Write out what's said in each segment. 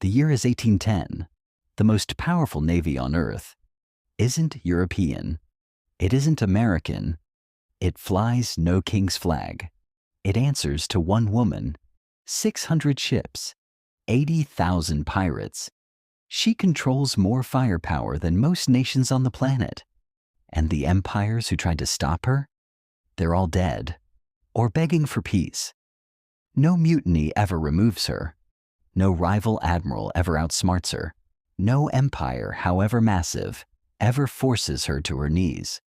The year is 1810. The most powerful navy on Earth isn't European. It isn't American. It flies no king's flag. It answers to one woman, 600 ships, 80,000 pirates. She controls more firepower than most nations on the planet. And the empires who tried to stop her, they're all dead or begging for peace. No mutiny ever removes her. No rival admiral ever outsmarts her. No empire, however massive, ever forces her to her knees.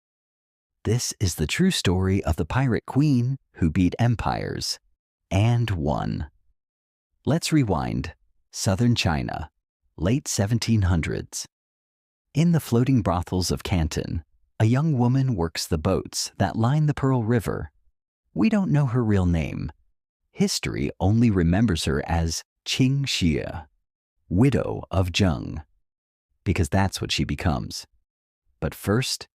This is the true story of the pirate queen who beat empires and won. Let's rewind. Southern China, late 1700s. In the floating brothels of Canton, a young woman works the boats that line the Pearl River. We don't know her real name. History only remembers her as Ching Shih, widow of Zheng, because that's what she becomes. But first,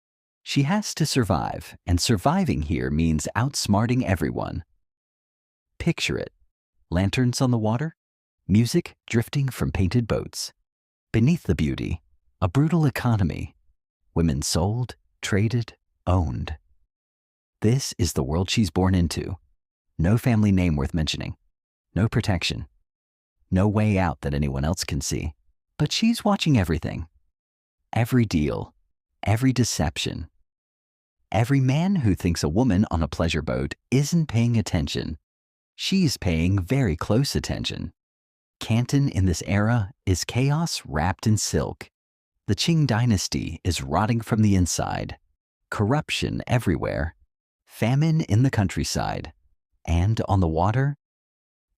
she has to survive, and surviving here means outsmarting everyone. Picture it. Lanterns on the water, music drifting from painted boats. Beneath the beauty, a brutal economy. Women sold, traded, owned. This is the world she's born into. No family name worth mentioning. No protection. No way out that anyone else can see. But she's watching everything. Every deal. Every deception. Every man who thinks a woman on a pleasure boat isn't paying attention. She's paying very close attention. Canton in this era is chaos wrapped in silk. The Qing dynasty is rotting from the inside. Corruption everywhere. Famine in the countryside. And on the water,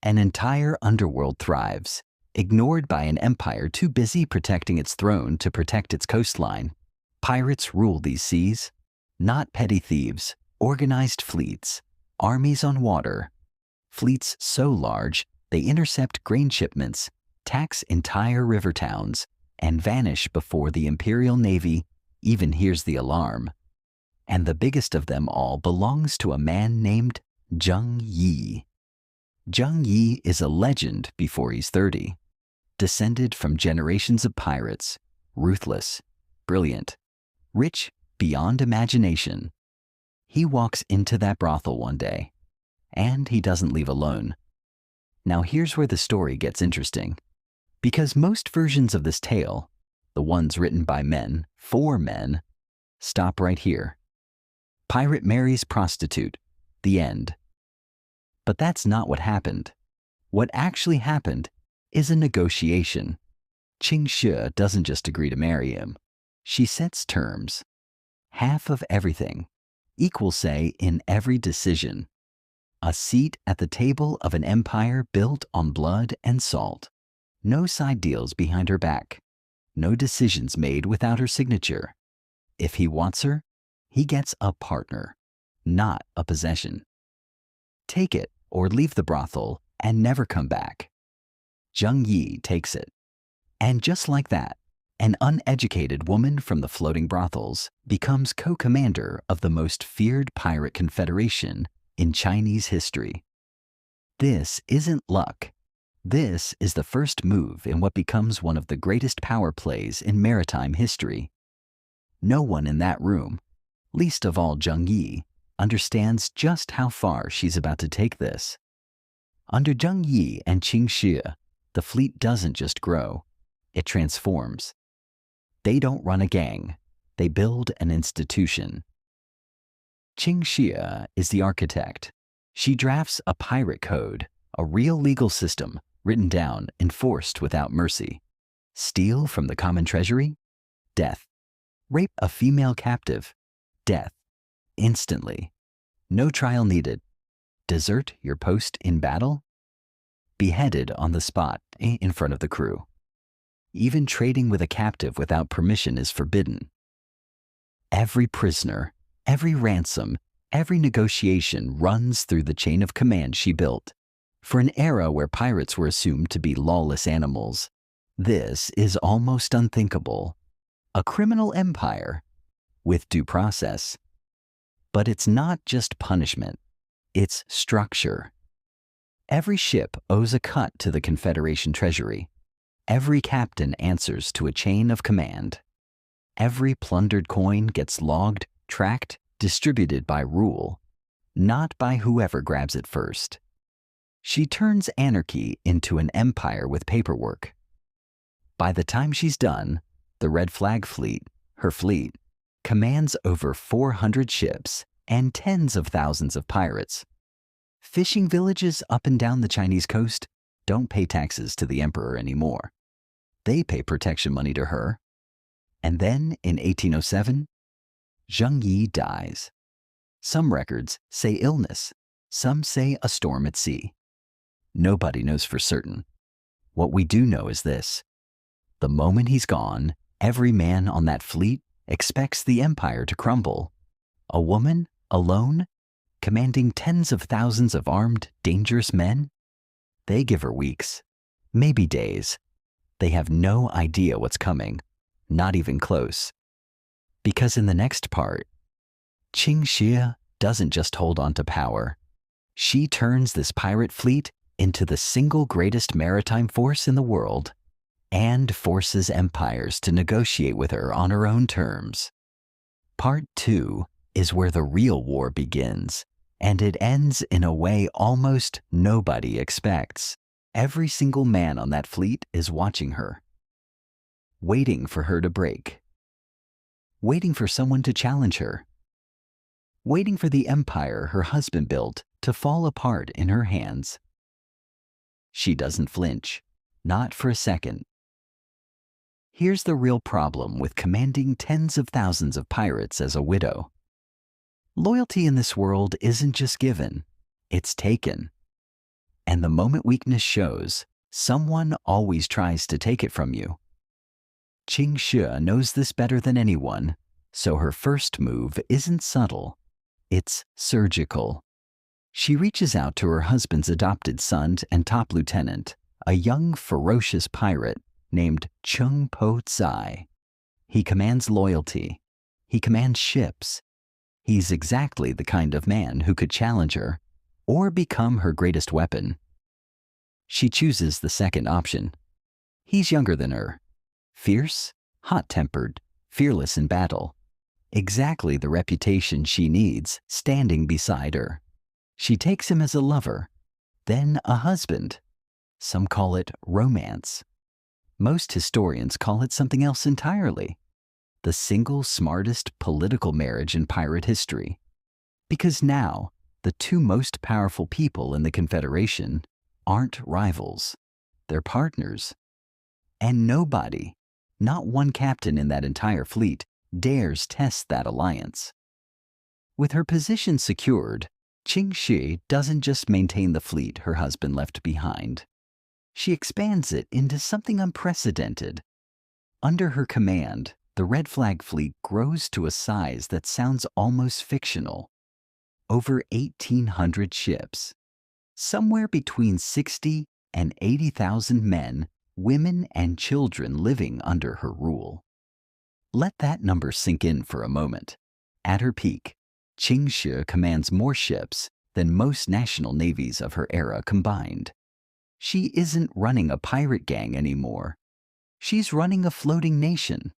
an entire underworld thrives, ignored by an empire too busy protecting its throne to protect its coastline. Pirates rule these seas, not petty thieves, organized fleets, armies on water. Fleets so large, they intercept grain shipments, tax entire river towns, and vanish before the Imperial Navy even hears the alarm. And the biggest of them all belongs to a man named Ching Shih. Ching Shih is a legend before he's 30, descended from generations of pirates, ruthless, brilliant, rich beyond imagination. He walks into that brothel one day, and he doesn't leave alone. Now here's where the story gets interesting, because most versions of this tale, the ones written by men for men, stop right here. Pirate marries prostitute, the end. But that's not what happened. What actually happened is a negotiation. Ching Shih doesn't just agree to marry him. She sets terms. Half of everything, equal say in every decision. A seat at the table of an empire built on blood and salt. No side deals behind her back. No decisions made without her signature. If he wants her, he gets a partner, not a possession. Take it or leave the brothel and never come back. Ching Shih takes it. And just like that, an uneducated woman from the floating brothels becomes co-commander of the most feared pirate confederation in Chinese history. This isn't luck. This is the first move in what becomes one of the greatest power plays in maritime history. No one in that room, least of all Ching Shih, understands just how far she's about to take this. Under Ching Shih and Ching Shih, the fleet doesn't just grow, it transforms. They don't run a gang, they build an institution. Ching Shih is the architect. She drafts a pirate code, a real legal system, written down, enforced without mercy. Steal from the common treasury? Death. Rape a female captive? Death. Instantly. No trial needed. Desert your post in battle? Beheaded on the spot in front of the crew. Even trading with a captive without permission is forbidden. Every prisoner, every ransom, every negotiation runs through the chain of command she built. For an era where pirates were assumed to be lawless animals, this is almost unthinkable. A criminal empire with due process. But it's not just punishment, it's structure. Every ship owes a cut to the Confederation treasury. Every captain answers to a chain of command. Every plundered coin gets logged, tracked, distributed by rule, not by whoever grabs it first. She turns anarchy into an empire with paperwork. By the time she's done, the Red Flag Fleet, her fleet, commands over 400 ships and tens of thousands of pirates. Fishing villages up and down the Chinese coast don't pay taxes to the emperor anymore. They pay protection money to her. And then, in 1807, Zheng Yi dies. Some records say illness, some say a storm at sea. Nobody knows for certain. What we do know is this: the moment he's gone, every man on that fleet expects the empire to crumble. A woman, alone, commanding tens of thousands of armed, dangerous men? They give her weeks, maybe days. They have no idea what's coming, not even close. Because in the next part, Ching Shih doesn't just hold on to power. She turns this pirate fleet into the single greatest maritime force in the world and forces empires to negotiate with her on her own terms. Part 2 is where the real war begins, and it ends in a way almost nobody expects. Every single man on that fleet is watching her, waiting for her to break, waiting for someone to challenge her, waiting for the empire her husband built to fall apart in her hands. She doesn't flinch, not for a second. Here's the real problem with commanding tens of thousands of pirates as a widow. Loyalty in this world isn't just given, it's taken. And the moment weakness shows, someone always tries to take it from you. Ching Shih knows this better than anyone, so her first move isn't subtle, it's surgical. She reaches out to her husband's adopted son and top lieutenant, a young, ferocious pirate named Chung Po Tsai. He commands loyalty. He commands ships. He's exactly the kind of man who could challenge her or become her greatest weapon. She chooses the second option. He's younger than her. Fierce, hot-tempered, fearless in battle. Exactly the reputation she needs standing beside her. She takes him as a lover, then a husband. Some call it romance. Most historians call it something else entirely. The single smartest political marriage in pirate history. Because now, the two most powerful people in the Confederation aren't rivals. They're partners. And nobody, not one captain in that entire fleet, dares test that alliance. With her position secured, Ching Shih doesn't just maintain the fleet her husband left behind. She expands it into something unprecedented. Under her command, the Red Flag Fleet grows to a size that sounds almost fictional. Over 1,800 ships. Somewhere between 60 and 80,000 men, women, and children living under her rule. Let that number sink in for a moment. At her peak, Ching Shih commands more ships than most national navies of her era combined. She isn't running a pirate gang anymore. She's running a floating nation.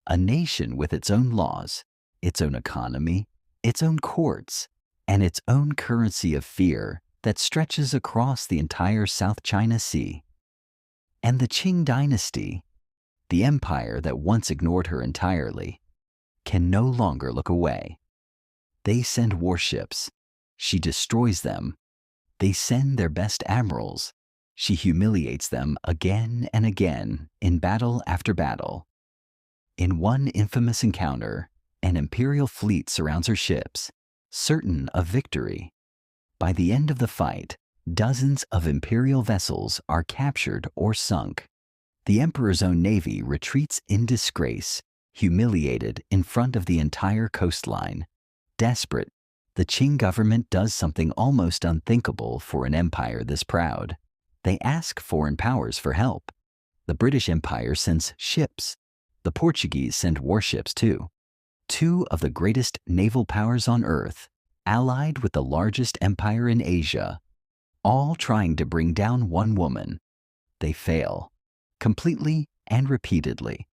A nation with its own laws, its own economy, its own courts, and its own currency of fear that stretches across the entire South China Sea. And the Qing dynasty, the empire that once ignored her entirely, can no longer look away. They send warships. She destroys them. They send their best admirals. She humiliates them again and again in battle after battle. In one infamous encounter, an imperial fleet surrounds her ships, certain of victory. By the end of the fight, dozens of imperial vessels are captured or sunk. The emperor's own navy retreats in disgrace, humiliated in front of the entire coastline. Desperate, the Qing government does something almost unthinkable for an empire this proud. They ask foreign powers for help. The British Empire sends ships. The Portuguese send warships too. Two of the greatest naval powers on Earth, allied with the largest empire in Asia, all trying to bring down one woman. They fail. completely and repeatedly.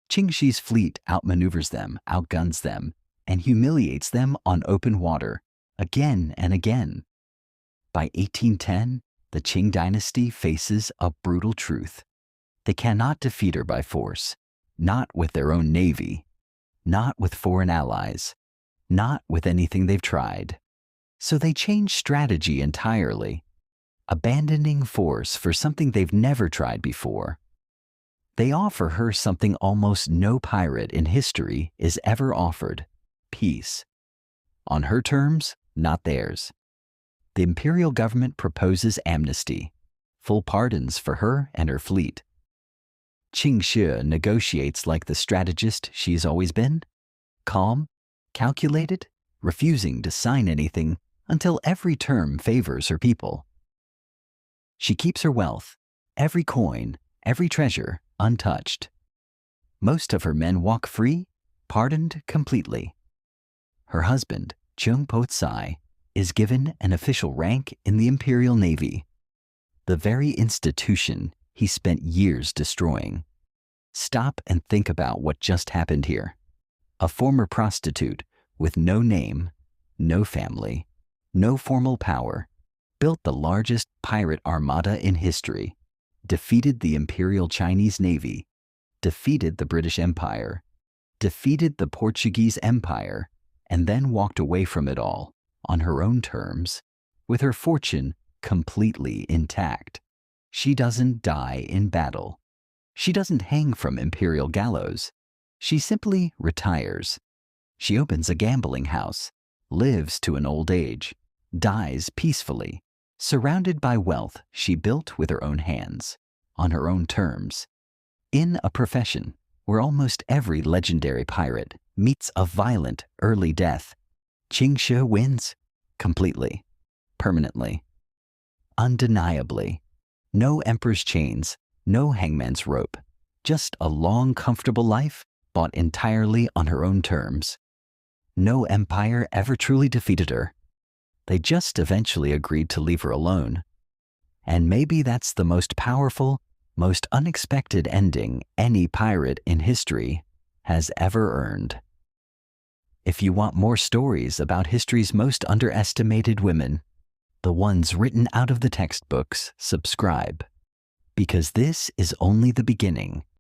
Ching Shih's fleet outmaneuvers them, outguns them, and humiliates them on open water, again and again. By 1810, the Qing dynasty faces a brutal truth. They cannot defeat her by force, not with their own navy, not with foreign allies, not with anything they've tried. So they change strategy entirely, abandoning force for something they've never tried before. They offer her something almost no pirate in history is ever offered: peace. On her terms, not theirs. The imperial government proposes amnesty, full pardons for her and her fleet. Ching Shih negotiates like the strategist she's always been, calm, calculated, refusing to sign anything until every term favors her people. She keeps her wealth, every coin, every treasure, untouched. Most of her men walk free, pardoned completely. Her husband, Chung Po-tsai, is given an official rank in the Imperial Navy, the very institution he spent years destroying. Stop and think about what just happened here. A former prostitute with no name, no family, no formal power, built the largest pirate armada in history, defeated the Imperial Chinese Navy, defeated the British Empire, defeated the Portuguese Empire, and then walked away from it all, on her own terms, with her fortune completely intact. She doesn't die in battle. She doesn't hang from imperial gallows. She simply retires. She opens a gambling house, lives to an old age, dies peacefully, surrounded by wealth she built with her own hands, on her own terms, in a profession where almost every legendary pirate meets a violent early death. Ching Shih wins completely, permanently, undeniably. No emperor's chains, no hangman's rope, just a long, comfortable life bought entirely on her own terms. No empire ever truly defeated her. They just eventually agreed to leave her alone. And maybe that's the most powerful, most unexpected ending any pirate in history has ever earned. If you want more stories about history's most underestimated women, the ones written out of the textbooks, subscribe. Because this is only the beginning.